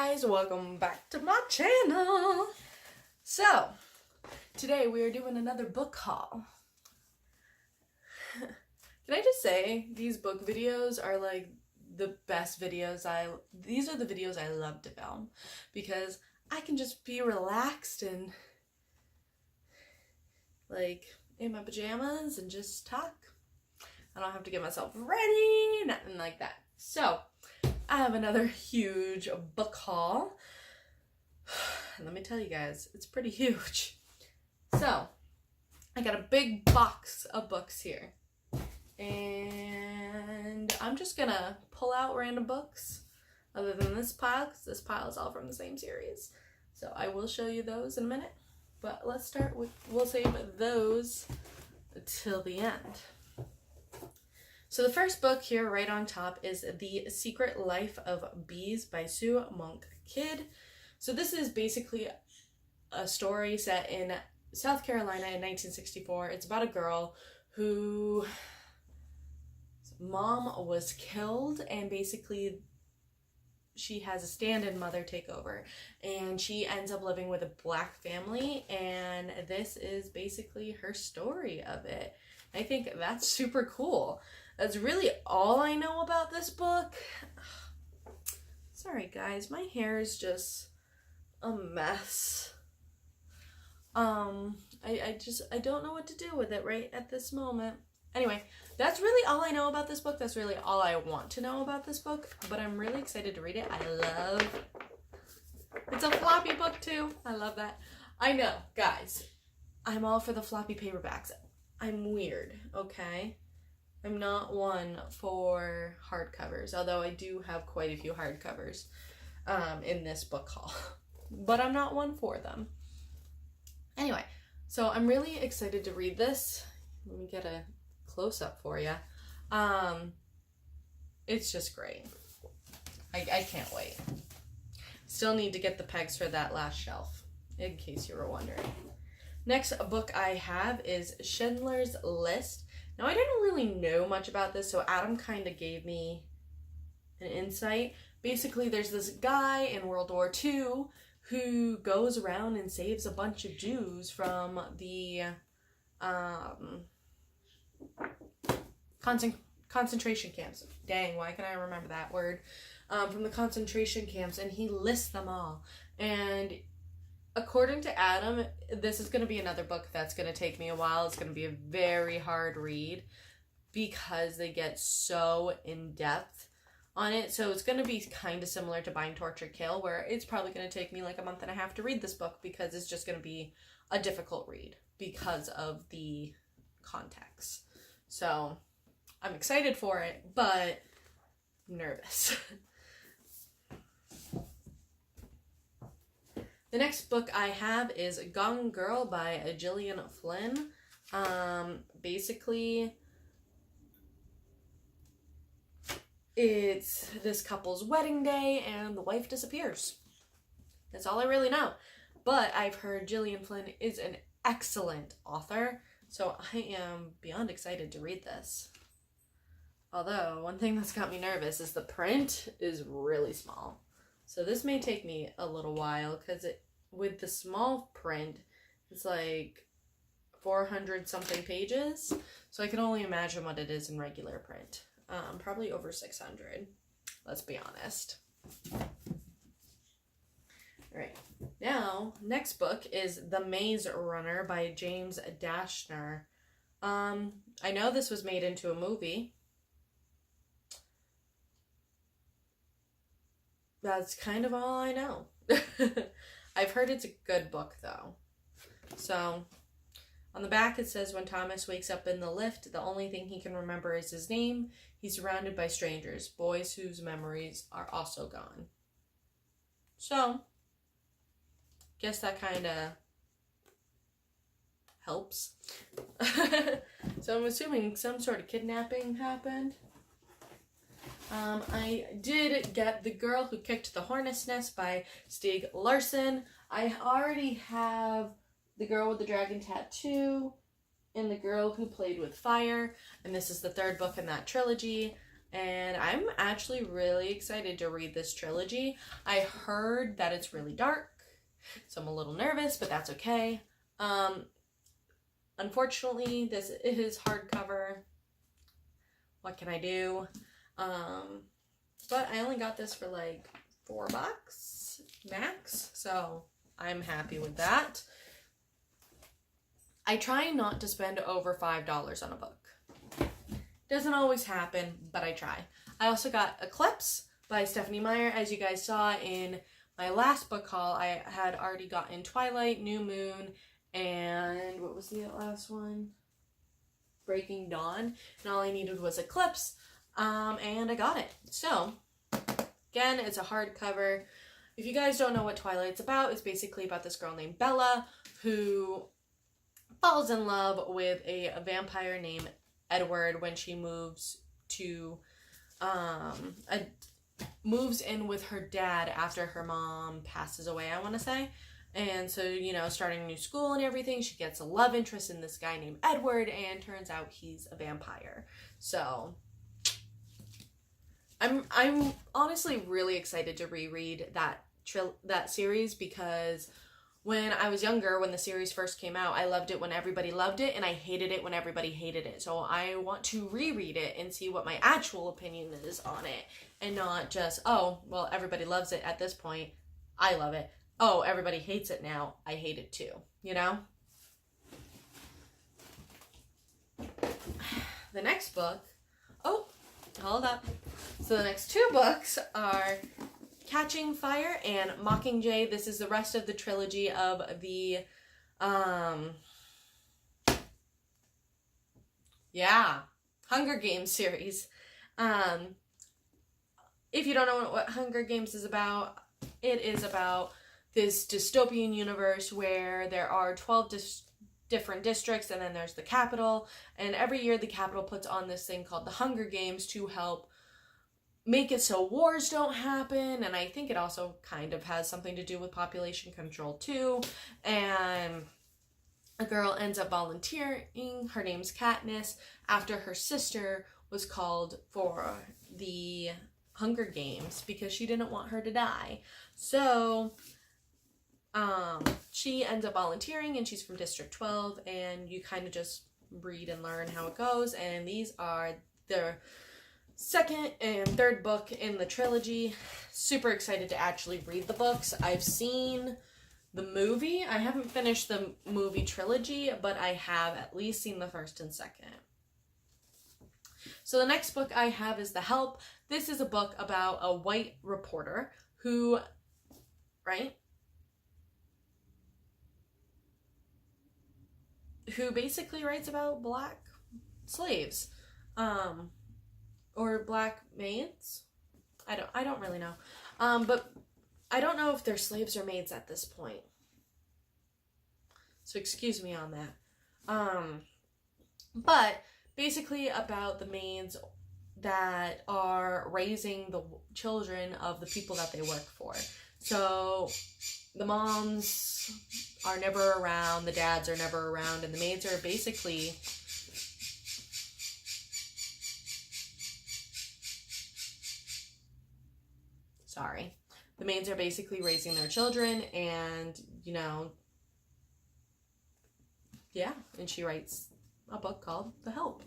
guys, welcome back to my channel. So, today we are doing another book haul. Can I just say, these book videos are like the best videos these are the videos I love to film because I can just be relaxed and like in my pajamas and just talk. I don't have to get myself ready, nothing like that. So, I have another huge book haul. And let me tell you guys, it's pretty huge. So, I got a big box of books here. And I'm just gonna pull out random books other than this pile, because this pile is all from the same series. So I will show you those in a minute. But let's start with, we'll save those till the end. So the first book here right on top is The Secret Life of Bees by Sue Monk Kidd. So this is basically a story set in South Carolina in 1964. It's about a girl whose mom was killed, and basically she has a stand-in mother take over, and she ends up living with a black family, and this is basically her story of it. I think that's super cool. That's really all I know about this book. Sorry guys, my hair is just a mess. I don't know what to do with it right at this moment. Anyway, that's really all I know about this book. That's really all I want to know about this book, but I'm really excited to read it. It's a floppy book too. I love that. I know, guys, I'm all for the floppy paperbacks. I'm weird, okay? I'm not one for hardcovers, although I do have quite a few hardcovers in this book haul, but I'm not one for them. Anyway, so I'm really excited to read this. Let me get a close-up for you. It's just great. I can't wait. Still need to get the pegs for that last shelf, in case you were wondering. Next book I have is Schindler's List. Now, I didn't really know much about this, so Adam kind of gave me an insight. Basically, there's this guy in World War II who goes around and saves a bunch of Jews from the concentration camps. Dang, why can I remember that word? From the concentration camps, and he lists them all. And according to Adam, this is going to be another book that's going to take me a while. It's going to be a very hard read because they get so in-depth on it. So it's going to be kind of similar to Bind, Torture, Kill, where it's probably going to take me like a month and a half to read this book because it's just going to be a difficult read because of the context. So I'm excited for it, but I'm nervous. The next book I have is Gone Girl by Gillian Flynn. Basically, it's this couple's wedding day and the wife disappears. That's all I really know. But I've heard Gillian Flynn is an excellent author, so I am beyond excited to read this. Although, one thing that's got me nervous is the print is really small. So this may take me a little while because with the small print, it's like 400 something pages. So I can only imagine what it is in regular print. Probably over 600. Let's be honest. Alright, now, next book is The Maze Runner by James Dashner. I know this was made into a movie. That's kind of all I know. I've heard it's a good book, though. So, on the back it says, when Thomas wakes up in the lift, the only thing he can remember is his name. He's surrounded by strangers, boys whose memories are also gone. So, guess that kind of helps. So I'm assuming some sort of kidnapping happened. I did get The Girl Who Kicked the Hornet's Nest by Stieg Larsson. I already have The Girl with the Dragon Tattoo and The Girl Who Played with Fire, and this is the third book in that trilogy. And I'm actually really excited to read this trilogy. I heard that it's really dark, so I'm a little nervous, but that's okay. Unfortunately, this is hardcover. What can I do? But I only got this for like $4 max, so I'm happy with that. I try not to spend over $5 on a book. Doesn't always happen, but I try. I also got Eclipse by Stephanie Meyer. As you guys saw in my last book haul, I had already gotten Twilight, New Moon, and what was the last one? Breaking Dawn. And all I needed was Eclipse, and I got it. So, again, it's a hardcover. If you guys don't know what Twilight's about, it's basically about this girl named Bella who falls in love with a vampire named Edward when she moves to moves in with her dad after her mom passes away, I want to say. And so, you know, starting a new school and everything, she gets a love interest in this guy named Edward, and turns out he's a vampire. So I'm honestly really excited to reread that series, because when I was younger, when the series first came out, I loved it when everybody loved it, and I hated it when everybody hated it. So I want to reread it and see what my actual opinion is on it, and not just, oh, well, everybody loves it at this point, I love it. Oh, everybody hates it now, I hate it too, you know? The next book, oh, hold up. So the next two books are Catching Fire and Mockingjay. This is the rest of the trilogy of the, Hunger Games series. If you don't know what Hunger Games is about, it is about this dystopian universe where there are 12 different districts, and then there's the capital, and every year the capital puts on this thing called the Hunger Games to help make it so wars don't happen, and I think it also kind of has something to do with population control too. And a girl ends up volunteering, her name's Katniss, after her sister was called for the Hunger Games because she didn't want her to die. So she ends up volunteering, and she's from District 12, and you kind of just read and learn how it goes. And these are the second and third book in the trilogy. Super excited to actually read the books. I've seen the movie. I haven't finished the movie trilogy, but I have at least seen the first and second. So the next book I have is The Help. This is a book about a white reporter who, who basically writes about black slaves, or black maids. I don't really know. But I don't know if they're slaves or maids at this point. So excuse me on that. But basically about the maids that are raising the children of the people that they work for. So the moms are never around, the dads are never around, and the maids are basically the maids are basically raising their children, and, you know, yeah, and she writes a book called The Help.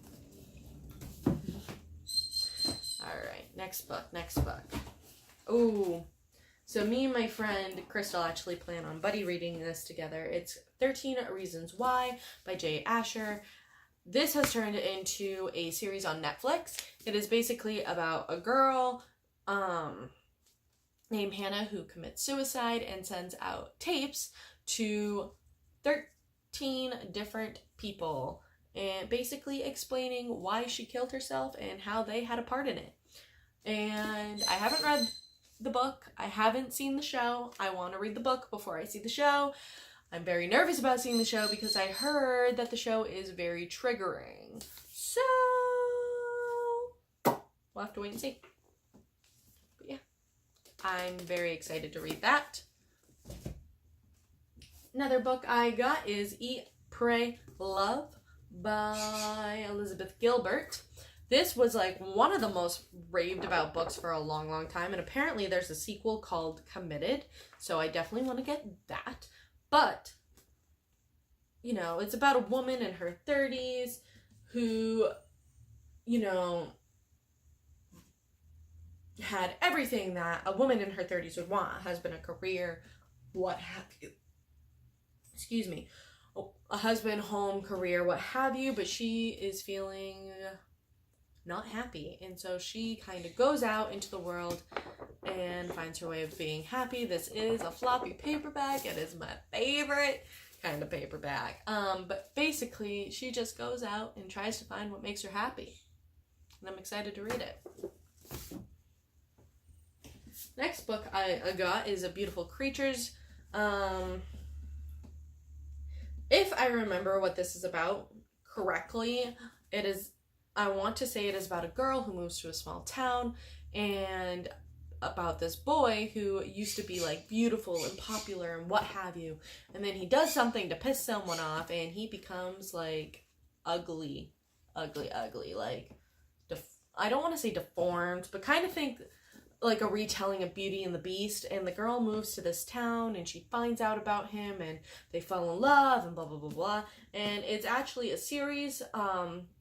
Alright, next book. Ooh, so me and my friend Crystal actually plan on buddy reading this together. It's 13 Reasons Why by Jay Asher. This has turned into a series on Netflix. It is basically about a girl, named Hannah, who commits suicide and sends out tapes to 13 different people, and basically explaining why she killed herself and how they had a part in it. And I haven't read the book. I haven't seen the show. I want to read the book before I see the show. I'm very nervous about seeing the show because I heard that the show is very triggering. So we'll have to wait and see. But yeah, I'm very excited to read that. Another book I got is Eat, Pray, Love by Elizabeth Gilbert. This was like one of the most raved about books for a long time, and apparently there's a sequel called Committed, so I definitely want to get that. But, you know, it's about a woman in her 30s who, you know, had everything that a woman in her 30s would want: a husband, a career, what have you. Excuse me. A husband, home, career, what have you, but she is feeling not happy, and so she kind of goes out into the world and finds her way of being happy. This is a floppy paperback. It is my favorite kind of paperback. But basically, she just goes out and tries to find what makes her happy, and I'm excited to read it. Next book I got is A Beautiful Creatures. If I remember what this is about correctly, I want to say it is about a girl who moves to a small town, and about this boy who used to be like beautiful and popular and what have you, and then he does something to piss someone off and he becomes like ugly, like I don't want to say deformed, but kind of think like a retelling of Beauty and the Beast. And the girl moves to this town and she finds out about him and they fall in love and blah blah blah blah. And it's actually a series.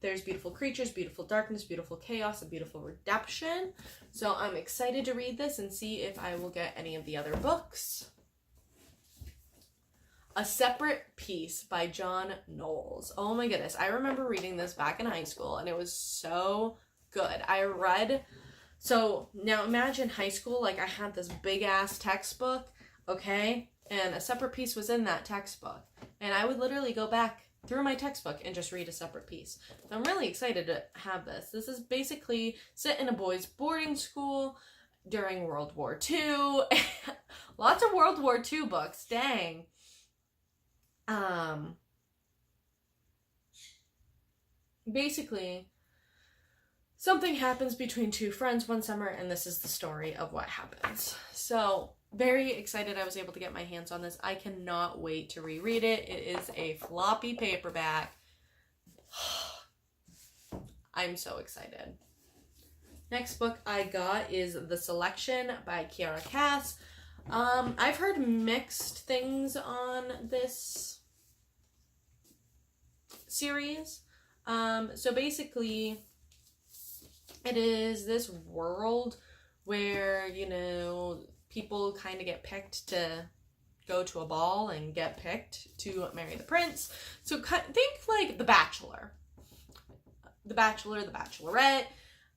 There's Beautiful Creatures, Beautiful Darkness, Beautiful Chaos, and Beautiful Redemption. So I'm excited to read this and see if I will get any of the other books. A Separate Piece by John Knowles. Oh my goodness, I remember reading this back in high school and it was so good. So now imagine high school, like I had this big ass textbook, okay? And A Separate Piece was in that textbook. And I would literally go back through my textbook and just read A Separate Piece. So I'm really excited to have this. This is basically set in a boys' boarding school during World War II. Lots of World War II books, dang. Basically, something happens between two friends one summer, and this is the story of what happens. So, very excited I was able to get my hands on this. I cannot wait to reread it. It is a floppy paperback. I'm so excited. Next book I got is The Selection by Kiara Cass. I've heard mixed things on this series. So basically, it is this world where, you know, people kind of get picked to go to a ball and get picked to marry the prince. So think like The Bachelor. The Bachelor, The Bachelorette,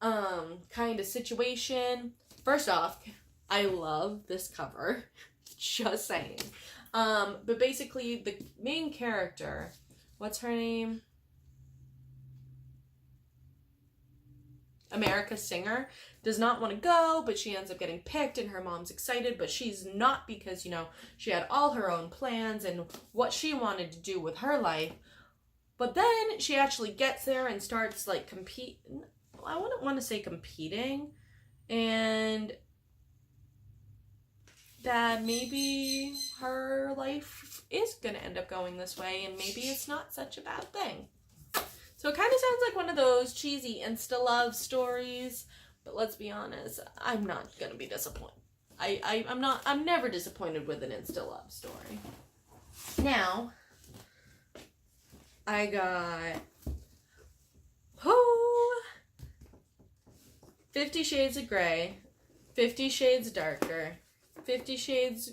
kind of situation. First off, I love this cover. Just saying. But basically, the main character, what's her name? America Singer, does not want to go, but she ends up getting picked and her mom's excited, but she's not, because, you know, she had all her own plans and what she wanted to do with her life. But then she actually gets there and starts like I wouldn't want to say competing, and that maybe her life is going to end up going this way and maybe it's not such a bad thing. So it kind of sounds like one of those cheesy insta-love stories, but let's be honest, I'm not going to be disappointed. I'm never disappointed with an insta-love story. Now, I got 50 Shades of Grey, 50 Shades Darker, 50 Shades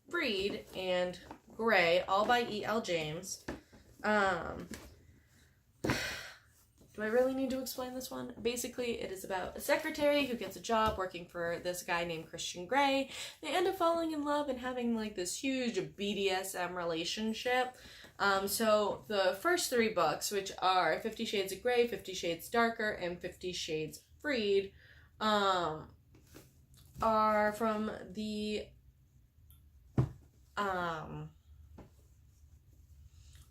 Freed, and Grey, all by E.L. James. Do I really need to explain this one? Basically, it is about a secretary who gets a job working for this guy named Christian Grey. They end up falling in love and having like this huge BDSM relationship. So the first three books, which are 50 Shades of Grey, 50 Shades Darker, and 50 Shades Freed, are from the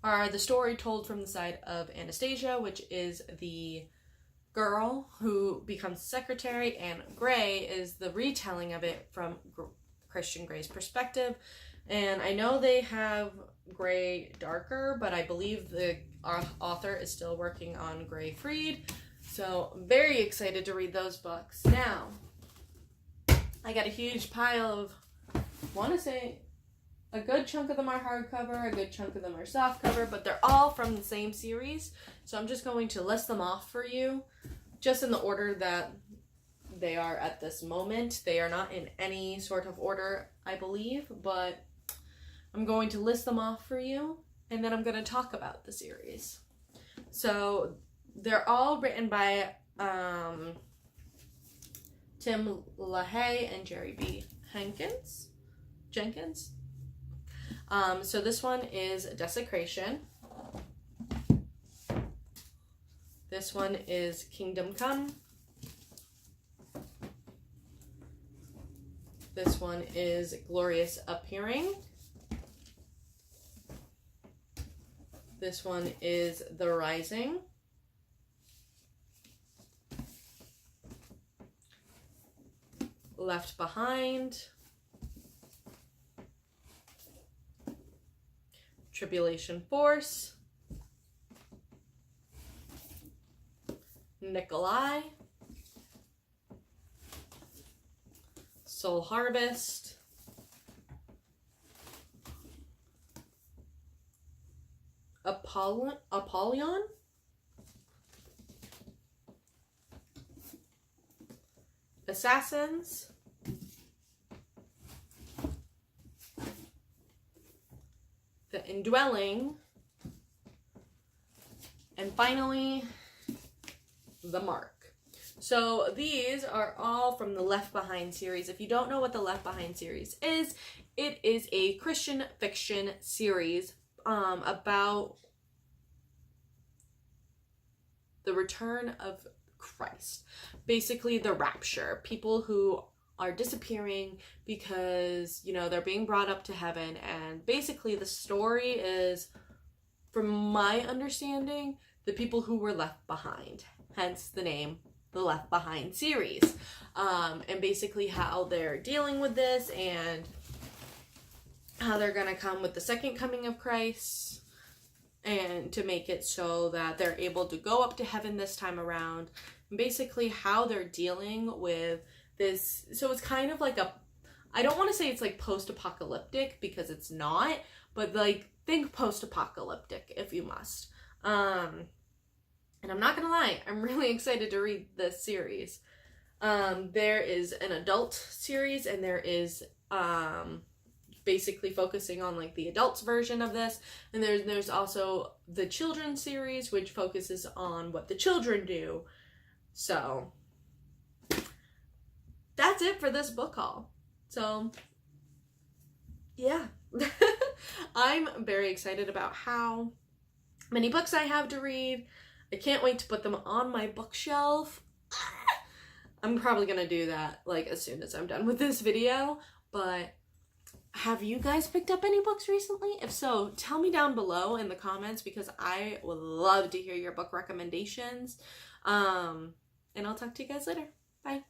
are the story told from the side of Anastasia, which is the girl who becomes secretary, and Grey is the retelling of it from Christian Grey's perspective. And I know they have Grey Darker, but I believe the author is still working on Grey Freed. So, very excited to read those books. Now, I got a huge pile of, I want to say, a good chunk of them are hardcover, a good chunk of them are softcover, but they're all from the same series. So I'm just going to list them off for you, just in the order that they are at this moment. They are not in any sort of order, I believe, but I'm going to list them off for you, and then I'm going to talk about the series. So they're all written by Tim LaHaye and Jerry B. Jenkins. So this one is Desecration. This one is Kingdom Come. This one is Glorious Appearing. This one is The Rising. Left Behind. Tribulation Force. Nikolai. Soul Harvest. Apollyon. Assassins. The Indwelling. And finally, The Mark. So these are all from the Left Behind series. If you don't know what the Left Behind series is, it is a Christian fiction series about the return of Christ. Basically, the rapture. People who are disappearing because, you know, they're being brought up to heaven. And basically, the story is, from my understanding, the people who were left behind. Hence the name, the Left Behind series. And basically how they're dealing with this and how they're going to come with the second coming of Christ and to make it so that they're able to go up to heaven this time around. And basically how they're dealing with this. So it's kind of like I don't want to say it's like post-apocalyptic because it's not, but like think post-apocalyptic if you must. And I'm not gonna lie, I'm really excited to read this series. There is an adult series and there is basically focusing on like the adults version of this, and there's also the children's series which focuses on what the children do. So that's it for this book haul. So yeah. I'm very excited about how many books I have to read. I can't wait to put them on my bookshelf. I'm probably gonna do that like as soon as I'm done with this video. But have you guys picked up any books recently? If so, tell me down below in the comments because I would love to hear your book recommendations. And I'll talk to you guys later. Bye.